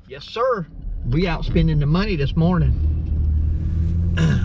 Yes, sir. We out spending the money this morning.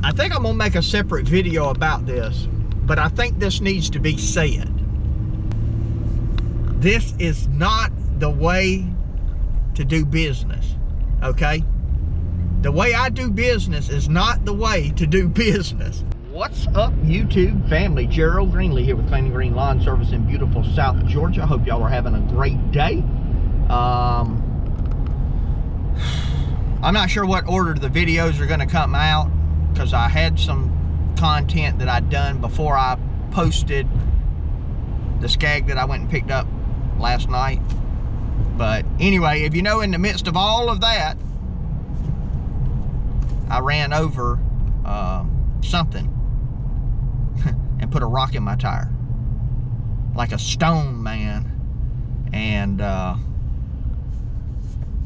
I think I'm gonna make a separate video about this, but I think this needs to be said. This is not the way to do business, okay? The way I do business is not the way to do business. What's up, YouTube family? Gerald Greenlee here with Clean & Green Lawn Service in beautiful South Georgia. I hope y'all are having a great day. I'm not sure what order the videos are gonna come out because I had some content that I'd done before I posted the skag that I went and picked up last night. But anyway, if you know, in the midst of all of that, I ran over something and put a rock in my tire, like a stone, man. And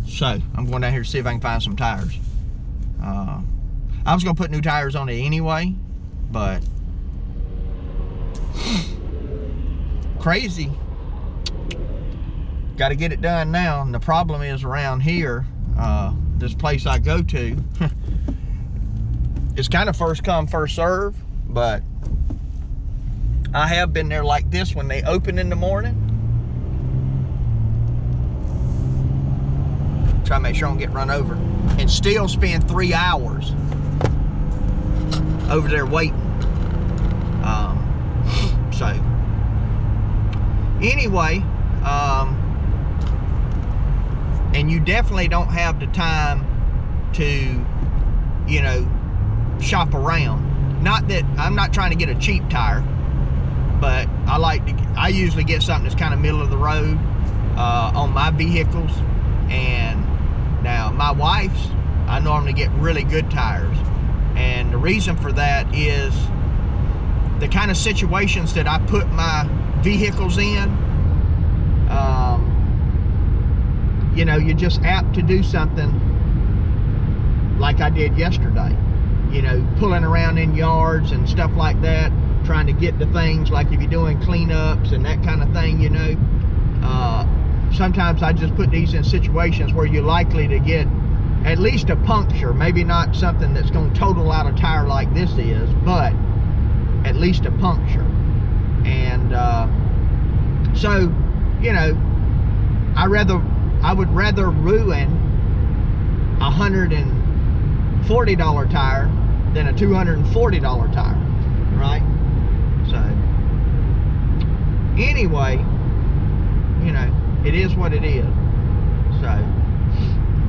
so I'm going down here to see if I can find some tires. I was gonna put new tires on it anyway, but crazy. Got to get it done now. And the problem is around here, this place I go to, it's kind of first come, first serve, but I have been there like this when they open in the morning. Try to make sure I don't get run over. And still spend 3 hours over there waiting. So, anyway, and you definitely don't have the time to, you know, shop around. Not that I'm not trying to get a cheap tire, but I usually get something that's kind of middle of the road on my vehicles. And now my wife's, I normally get really good tires, and the reason for that is the kind of situations that I put my vehicles in. You know, you're just apt to do something like I did yesterday. You know, pulling around in yards and stuff like that, trying to get the things, like if you're doing cleanups and that kind of thing, you know. Sometimes I just put these in situations where you're likely to get at least a puncture. Maybe not something that's going to total out a tire like this is, but at least a puncture. And so, you know, I would rather ruin a $140 tire than a $240 tire, right? So anyway, you know, it is what it is. So,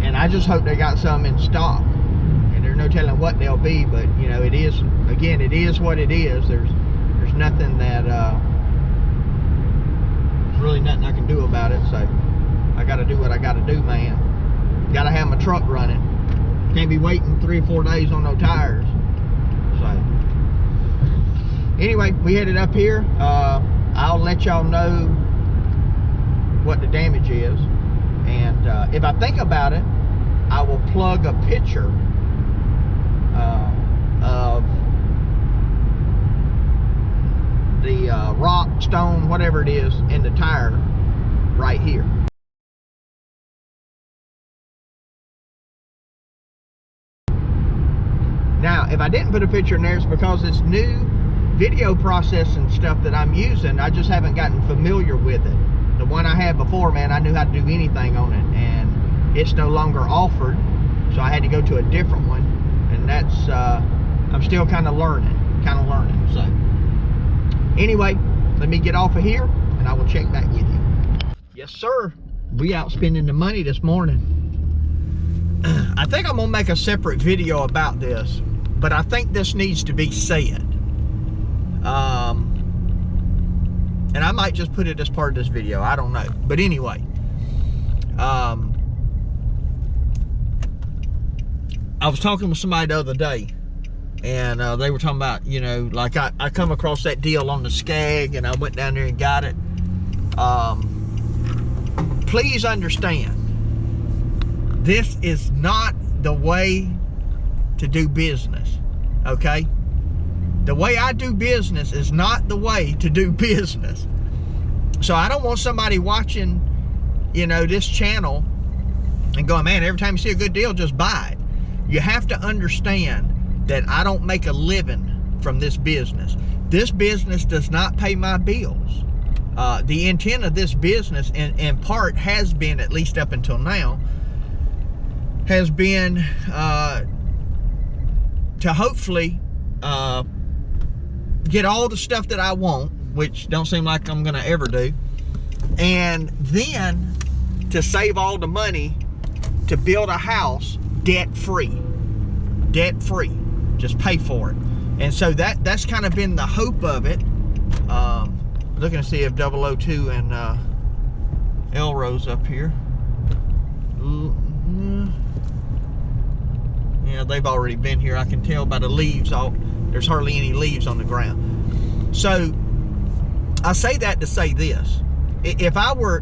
and I just hope they got some in stock, and there's no telling what they'll be, but you know, it is, again, it is what it is. There's nothing that really nothing I can do about it. So I got to do what I got to do, man. Got to have my truck running. Can't be waiting 3 or 4 days on no tires. So anyway, we headed up here. I'll let y'all know what the damage is, and if I think about it, I will plug a picture of the rock, stone, whatever it is in the tire right here. Now, if I didn't put a picture in there, it's because it's new video processing stuff that I'm using. I just haven't gotten familiar with it. The one I had before, man, I knew how to do anything on it, and it's no longer offered, so I had to go to a different one, and that's, I'm still kind of learning, so. Anyway, let me get off of here, and I will check back with you. Yes, sir. We out spending the money this morning. I think I'm gonna make a separate video about this, but I think this needs to be said. And I might just put it as part of this video, I don't know. But anyway, I was talking with somebody the other day, and they were talking about, you know, like I come across that deal on the skag, and I went down there and got it. Please understand, this is not the way to do business, okay? The way I do business is not the way to do business. So I don't want somebody watching, you know, this channel and going, man, every time you see a good deal, just buy it. You have to understand that I don't make a living from this business. This business does not pay my bills. The intent of this business, in part, has been, at least up until now, has been to hopefully get all the stuff that I want, which don't seem like I'm gonna ever do, and then to save all the money to build a house debt-free. Debt-free. Just pay for it. And so that's kind of been the hope of it. Looking to see if 002 and Elro's up here. Yeah, they've already been here. I can tell by the leaves. There's hardly any leaves on the ground. So I say that to say this: if I were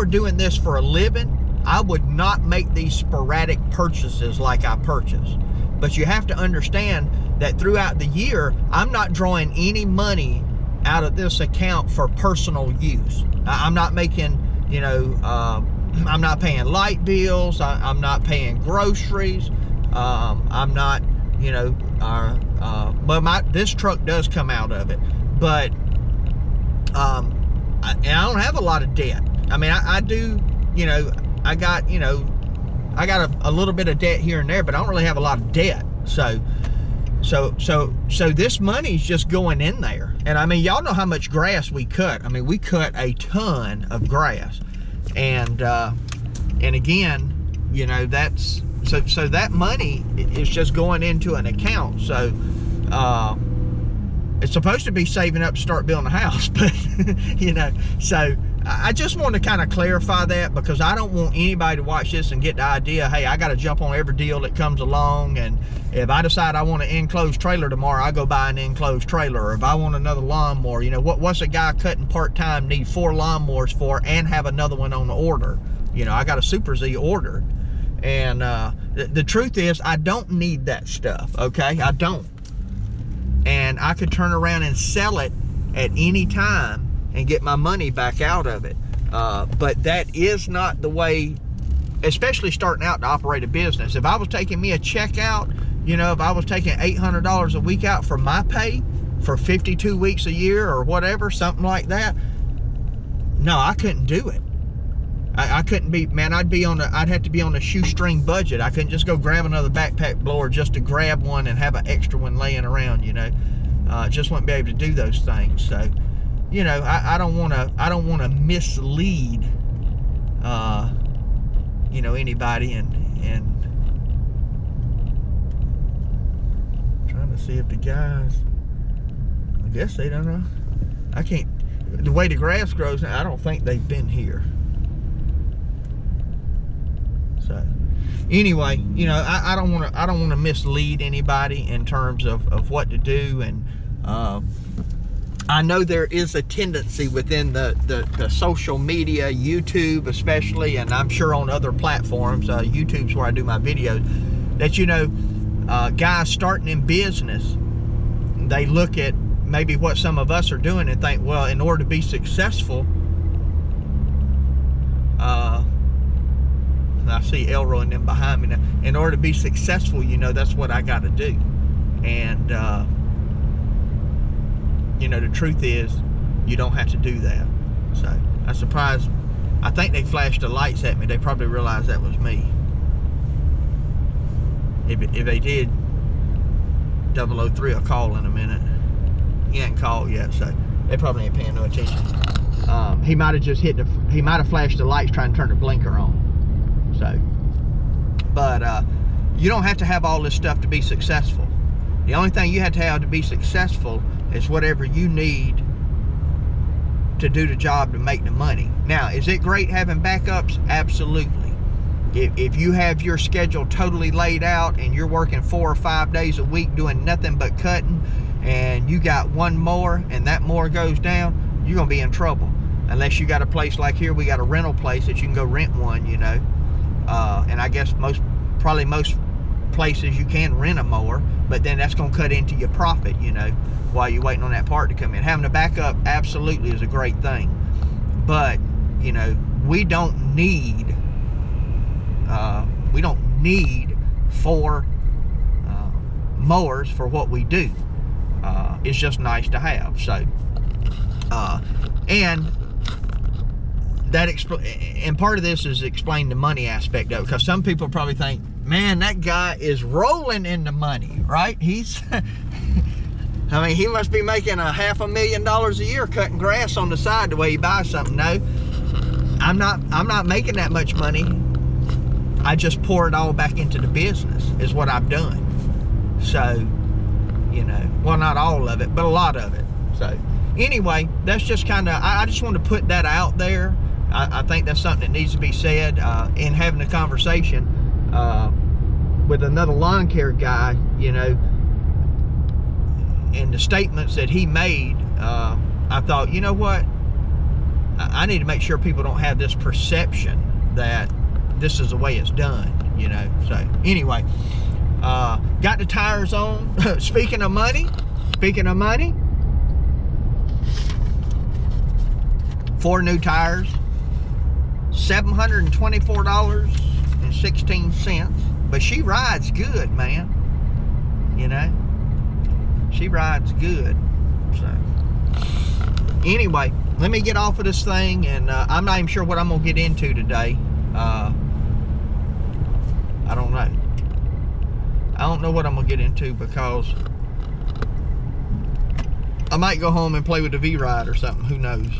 doing this for a living, I would not make these sporadic purchases like I purchase. But you have to understand that throughout the year, I'm not drawing any money out of this account for personal use. I'm not making, you know, I'm not paying light bills. I'm not paying groceries. I'm not, you know, but this truck does come out of it. But and I don't have a lot of debt. I mean, I do, you know, I got a little bit of debt here and there, but I don't really have a lot of debt. So this money's just going in there. And I mean, y'all know how much grass we cut. I mean, we cut a ton of grass. And again, you know, that's, so that money is just going into an account. So, it's supposed to be saving up to start building a house, but, you know, so I just want to kind of clarify that, because I don't want anybody to watch this and get the idea, hey, I got to jump on every deal that comes along, and if I decide I want an enclosed trailer tomorrow, I go buy an enclosed trailer. Or if I want another lawnmower, you know, what's a guy cutting part-time need 4 lawnmowers for and have another one on the order? You know, I got a Super Z ordered. And the truth is, I don't need that stuff, okay? I don't. And I could turn around and sell it at any time and get my money back out of it. But that is not the way, especially starting out to operate a business. If I was taking me a check out, you know, if I was taking $800 a week out for my pay for 52 weeks a year or whatever, something like that, no, I couldn't do it. I couldn't be, man, I'd have to be on a shoestring budget. I couldn't just go grab another backpack blower just to grab one and have an extra one laying around, you know. Just wouldn't be able to do those things. So, you know, I don't want to mislead, you know, anybody, and trying to see if the guys, I guess they don't know. I can't, the way the grass grows, I don't think they've been here. So anyway, you know, I don't want to mislead anybody in terms of what to do. And I know there is a tendency within the social media, YouTube especially, and I'm sure on other platforms, YouTube's where I do my videos, that, you know, guys starting in business, they look at maybe what some of us are doing and think, well, in order to be successful, I see Elroy and them behind me now. In order to be successful, you know, that's what I got to do. And, you know, the truth is, you don't have to do that. So, I'm surprised. I think they flashed the lights at me. They probably realized that was me. If they did, 003 will call in a minute. He ain't called yet, so they probably ain't paying no attention. He might have just he might have flashed the lights trying to turn the blinker on. So, but you don't have to have all this stuff to be successful. The only thing you have to be successful is whatever you need to do the job to make the money. Now, is it great having backups? Absolutely. If you have your schedule totally laid out and you're working 4 or 5 days a week doing nothing but cutting, and you got one mower and that mower goes down, you're gonna be in trouble. Unless you got a place like here, we got a rental place that you can go rent one, you know. And I guess probably most places you can rent a mower, but then that's going to cut into your profit, you know, while you're waiting on that part to come in. Having a backup absolutely is a great thing, but, you know, we don't need We don't need 4 mowers for what we do. It's just nice to have. So, and part of this is explain the money aspect of it, because some people probably think, man, that guy is rolling in the money, right? He's I mean, he must be making $500,000 a year cutting grass on the side the way he buys something. No, I'm not making that much money. I just pour it all back into the business is what I've done. So, you know, well, not all of it, but a lot of it. So anyway, that's just kind of, I just want to put that out there. I think that's something that needs to be said in having a conversation with another lawn care guy, you know, and the statements that he made. I thought, you know what, I need to make sure people don't have this perception that this is the way it's done, you know. So anyway, got the tires on. Speaking of money, 4 new tires, $724.16. But she rides good, man. You know, she rides good. So anyway, let me get off of this thing, and I'm not even sure what I'm gonna get into today. I don't know. I don't know what I'm gonna get into, because I might go home and play with the V-Ride or something. Who knows?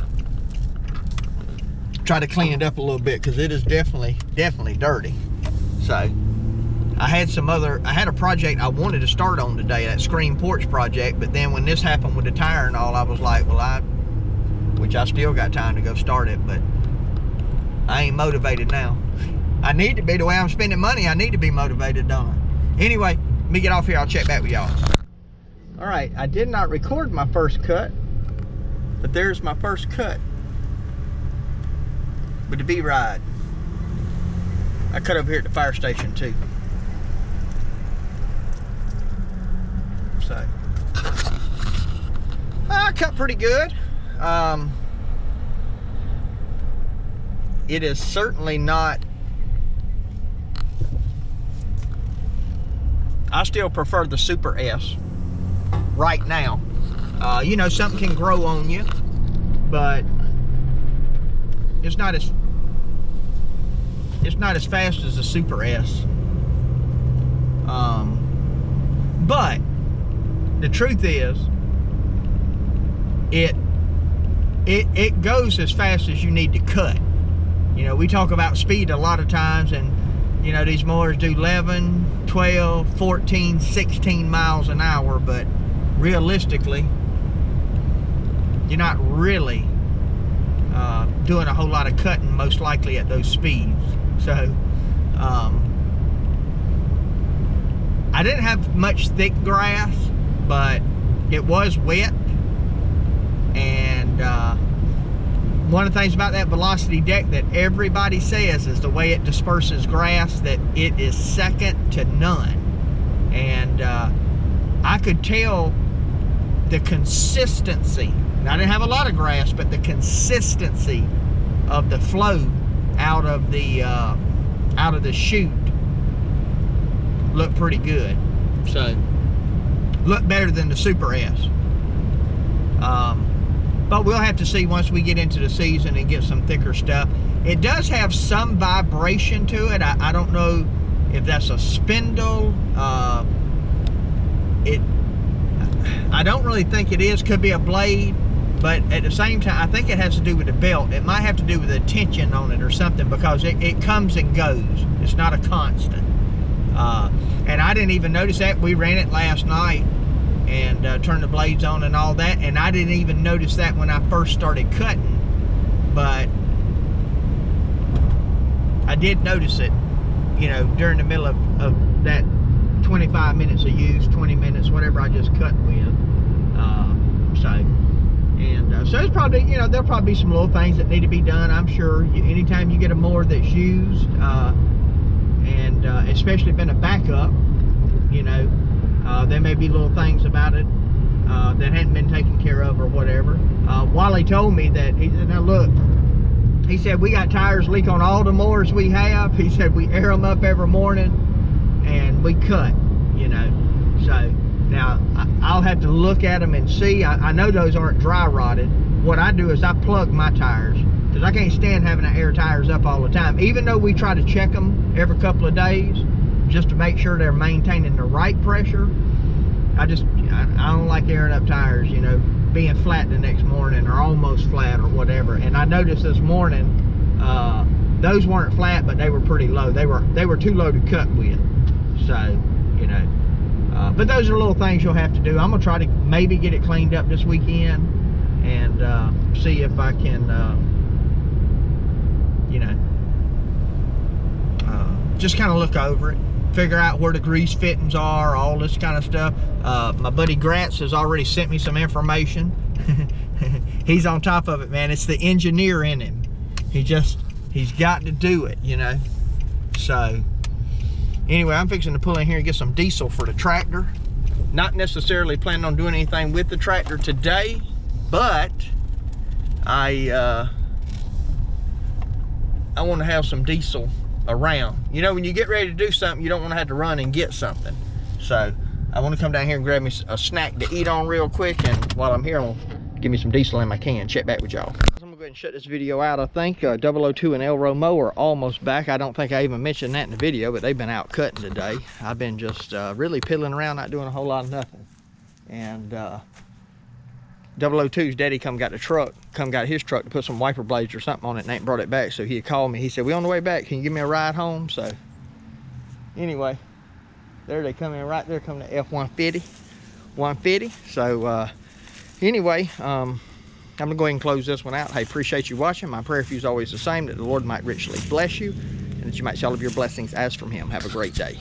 Try to clean it up a little bit, because it is definitely dirty. So I had a project I wanted to start on today, that screen porch project, but then when this happened with the tire and all, I was like, well, which I still got time to go start it, but I ain't motivated now. I need to be. The way I'm spending money, I need to be motivated, don't I? Anyway, let me get off here. I'll check back with y'all. All right, I did not record my first cut, but there's my first cut with the V-Ride. I cut over here at the fire station too. So I cut pretty good. It is certainly not, I still prefer the Super S right now. You know, something can grow on you, but it's not as fast as the Super S. But the truth is, it goes as fast as you need to cut. You know, we talk about speed a lot of times, and you know, these mowers do 11, 12, 14, 16 miles an hour, but realistically, you're not really doing a whole lot of cutting, most likely at those speeds. So I didn't have much thick grass, but it was wet, and one of the things about that velocity deck that everybody says is the way it disperses grass, that it is second to none. And I could tell the consistency. I didn't have a lot of grass, but the consistency of the flow out of the chute looked pretty good. So looked better than the Super S. But we'll have to see once we get into the season and get some thicker stuff. It does have some vibration to it. I don't know if that's a spindle. I don't really think it is. Could be a blade, but at the same time, I think it has to do with the belt. It might have to do with the tension on it or something, because it comes and goes. It's not a constant. And I didn't even notice that. We ran it last night and turned the blades on and all that, and I didn't even notice that when I first started cutting, but I did notice it, you know, during the middle of that 25 minutes of use, 20 minutes, whatever I just cut with. So it's probably, you know, there'll probably be some little things that need to be done, I'm sure. Anytime you get a mower that's used, and especially been a backup, you know, there may be little things about it that hadn't been taken care of or whatever. Wally told me that, he said, now look, He said, we got tires leak on all the mowers we have. He said, we air them up every morning and we cut, you know. So now I'll have to look at them and see. I know those aren't dry rotted. What I do is I plug my tires, because I can't stand having to air tires up all the time. Even though we try to check them every couple of days just to make sure they're maintaining the right pressure, I don't like airing up tires, you know, being flat the next morning or almost flat or whatever. And I noticed this morning those weren't flat, but they were pretty low. They were too low to cut with. So, you know, but those are little things you'll have to do. I'm gonna try to maybe get it cleaned up this weekend and see if I can you know, just kind of look over it, figure out where the grease fittings are, all this kind of stuff. My buddy Gratz has already sent me some information. He's on top of it, man. It's the engineer in him. He's got to do it, you know. So anyway, I'm fixing to pull in here and get some diesel for the tractor. Not necessarily planning on doing anything with the tractor today, but I want to have some diesel around. You know, when you get ready to do something, you don't want to have to run and get something. So I want to come down here and grab me a snack to eat on real quick, and while I'm here, I'm gonna give me some diesel in my can. Check back with y'all. I'm gonna go ahead and shut this video out. I think 002 and Elro Mow are almost back. I don't think I even mentioned that in the video, but they've been out cutting today. I've been just really piddling around, not doing a whole lot of nothing. And 002's daddy got his truck to put some wiper blades or something on it, and ain't brought it back. So he had called me. He said, we on the way back, can you give me a ride home? So anyway, there they come in right there, coming to F-150. So anyway, I'm gonna go ahead and close this one out. Hey, appreciate you watching. My prayer for you is always the same, that the Lord might richly bless you and that you might see all of your blessings as from him. Have a great day.